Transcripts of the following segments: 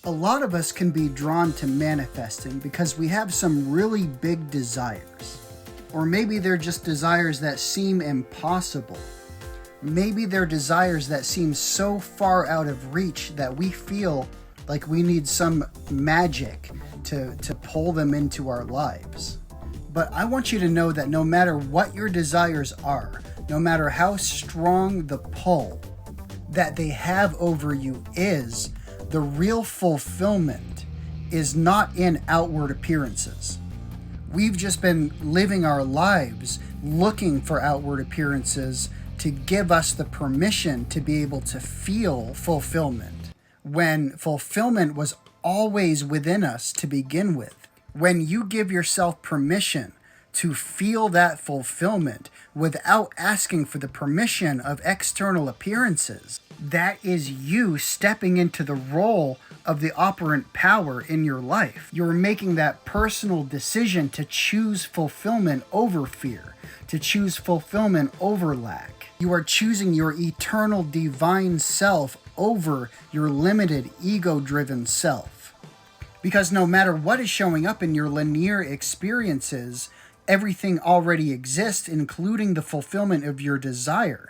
A lot of us can be drawn to manifesting because we have some really big desires. Or maybe they're just desires that seem impossible. Maybe they're desires that seem so far out of reach that we feel like we need some magic to pull them into our lives. But I want you to know that no matter what your desires are, no matter how strong the pull that they have over you is, the real fulfillment is not in outward appearances. We've just been living our lives looking for outward appearances to give us the permission to be able to feel fulfillment, when fulfillment was always within us to begin with. When you give yourself permission to feel that fulfillment without asking for the permission of external appearances, that is you stepping into the role of the operant power in your life. You're making that personal decision to choose fulfillment over fear, to choose fulfillment over lack. You are choosing your eternal divine self over your limited ego-driven self. Because no matter what is showing up in your linear experiences, everything already exists, including the fulfillment of your desire.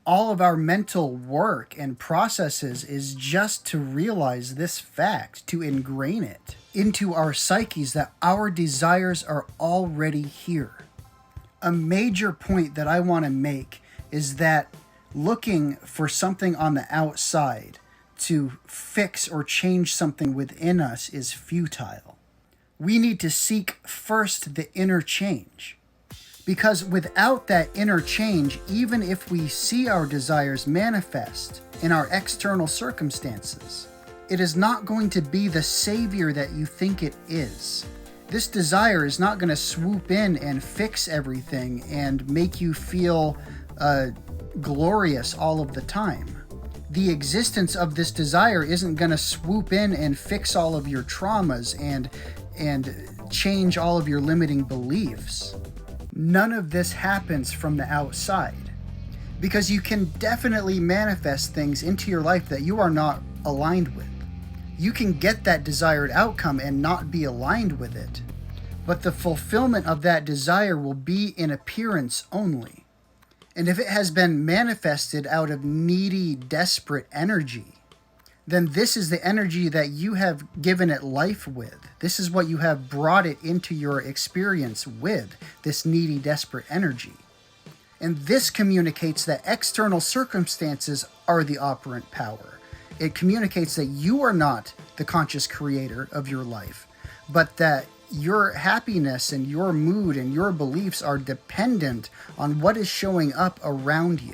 All of our mental work and processes is just to realize this fact, to ingrain it into our psyches that our desires are already here. A major point that I want to make is that looking for something on the outside to fix or change something within us is futile. We need to seek first the inner change. Because without that inner change, even if we see our desires manifest in our external circumstances, it is not going to be the savior that you think it is. This desire is not going to swoop in and fix everything and make you feel glorious all of the time. The existence of this desire isn't going to swoop in and fix all of your traumas and change all of your limiting beliefs. None of this happens from the outside, because you can definitely manifest things into your life that you are not aligned with. You can get that desired outcome and not be aligned with it, but the fulfillment of that desire will be in appearance only. And if it has been manifested out of needy, desperate energy, then this is the energy that you have given it life with. This is what you have brought it into your experience with, this needy, desperate energy. And this communicates that external circumstances are the operant power. It communicates that you are not the conscious creator of your life, but that your happiness and your mood and your beliefs are dependent on what is showing up around you.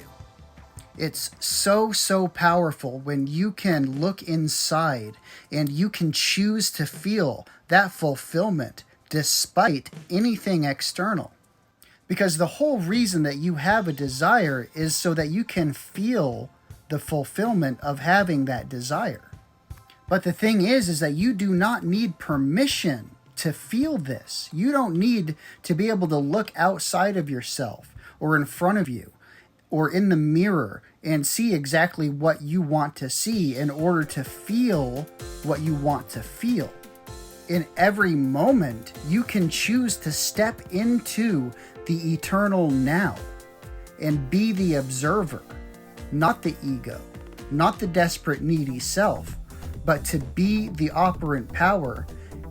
It's so powerful when you can look inside and you can choose to feel that fulfillment despite anything external. Because the whole reason that you have a desire is so that you can feel the fulfillment of having that desire. But the thing is that you do not need permission to feel this. You don't need to be able to look outside of yourself or in front of you or in the mirror and see exactly what you want to see in order to feel what you want to feel. In every moment, you can choose to step into the eternal now and be the observer, not the ego, not the desperate, needy self, but to be the operant power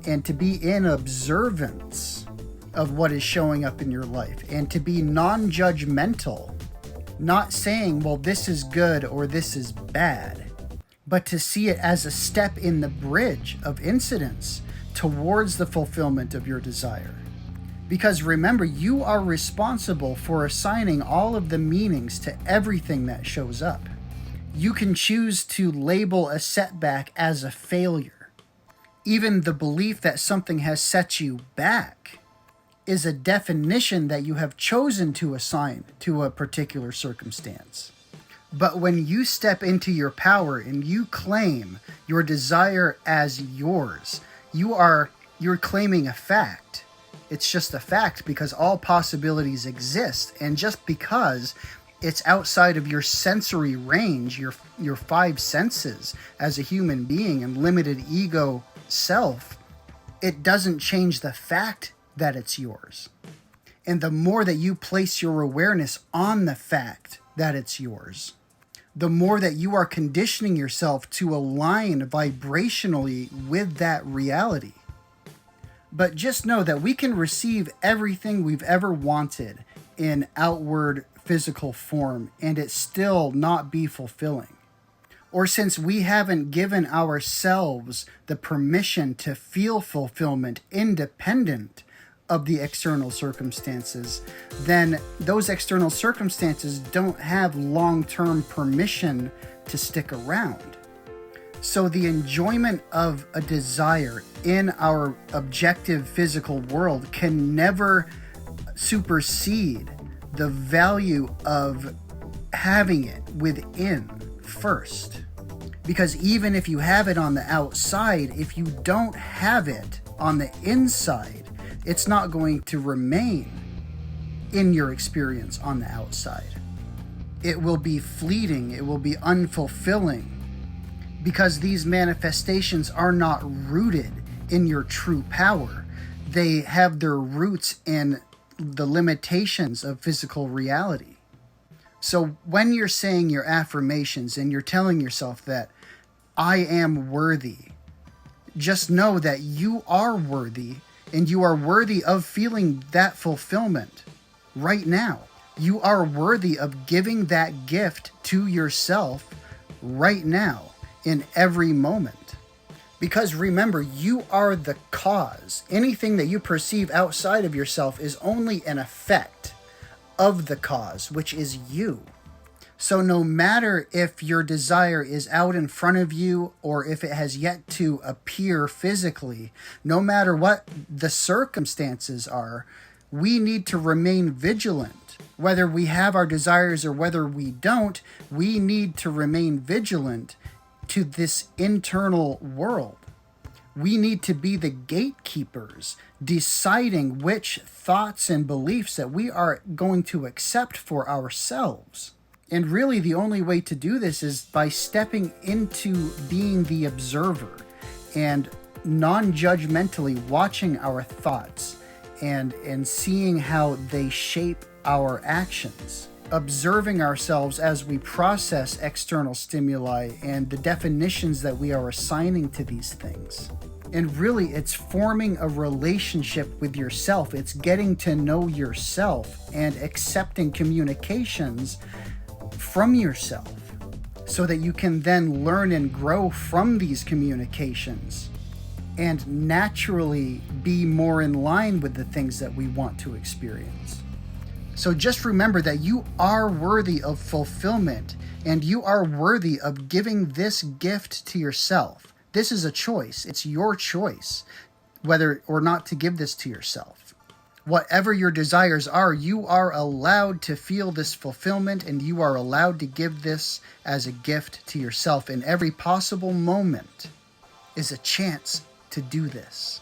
and to be in observance of what is showing up in your life and to be non-judgmental. Not saying, well, this is good or this is bad, but to see it as a step in the bridge of incidents towards the fulfillment of your desire. Because remember, you are responsible for assigning all of the meanings to everything that shows up. You can choose to label a setback as a failure. Even the belief that something has set you back is a definition that you have chosen to assign to a particular circumstance. But when you step into your power and you claim your desire as yours, you're claiming a fact. It's just a fact because all possibilities exist. And just because It's outside of your sensory range, your five senses as a human being and limited ego self. It doesn't change the fact that it's yours. And the more that you place your awareness on the fact that it's yours, the more that you are conditioning yourself to align vibrationally with that reality. But just know that we can receive everything we've ever wanted in outward physical form and it still not be fulfilling. Or since we haven't given ourselves the permission to feel fulfillment independent of the external circumstances, then those external circumstances don't have long-term permission to stick around. So the enjoyment of a desire in our objective physical world can never supersede the value of having it within first. Because even if you have it on the outside, if you don't have it on the inside, it's not going to remain in your experience on the outside. It will be fleeting, it will be unfulfilling, because these manifestations are not rooted in your true power. They have their roots in the limitations of physical reality. So when you're saying your affirmations and you're telling yourself that I am worthy, just know that you are worthy and you are worthy of feeling that fulfillment right now. You are worthy of giving that gift to yourself right now in every moment. Because remember, you are the cause. Anything that you perceive outside of yourself is only an effect of the cause, which is you. So no matter if your desire is out in front of you or if it has yet to appear physically, no matter what the circumstances are, we need to remain vigilant. Whether we have our desires or whether we don't, we need to remain vigilant to this internal world. We need to be the gatekeepers, deciding which thoughts and beliefs that we are going to accept for ourselves. And really the only way to do this is by stepping into being the observer and non-judgmentally watching our thoughts and seeing how they shape our actions. Observing ourselves as we process external stimuli and the definitions that we are assigning to these things. And really, it's forming a relationship with yourself. It's getting to know yourself and accepting communications from yourself so that you can then learn and grow from these communications and naturally be more in line with the things that we want to experience. So just remember that you are worthy of fulfillment and you are worthy of giving this gift to yourself. This is a choice. It's your choice whether or not to give this to yourself. Whatever your desires are, you are allowed to feel this fulfillment and you are allowed to give this as a gift to yourself. And every possible moment is a chance to do this.